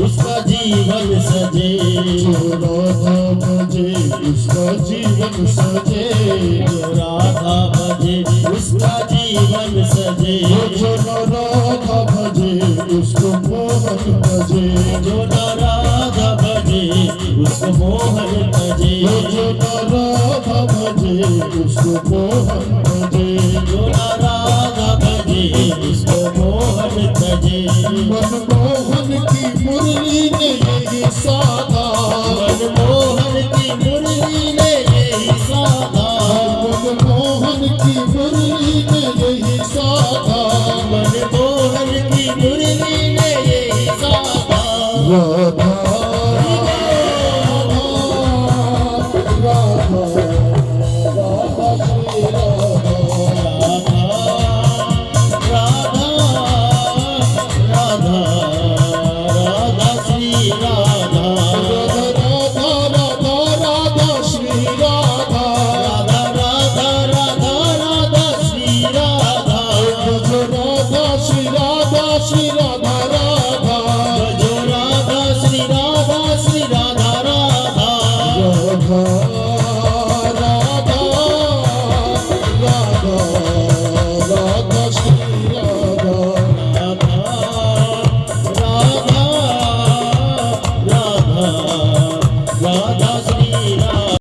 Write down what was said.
उसका जीवन सजे, जो राधा भजे उसका जीवन सजे, जो राधा भजे उसका जीवन सजे, जो राधा भजे उसको मोहन भजे, जो राधा भजे उसको मोहन भजे, जो राधा भजे उसको मोहन भजे, जो राधा भजे उसको मोहन भजे। मनमोहन की मुरली ने यही साधा, मनमोहन की मुरली ने यही साधा, मनमोहन की मुरली ने यही साधा, मनमोहन की मुरली ने यही साधा। राधा राधा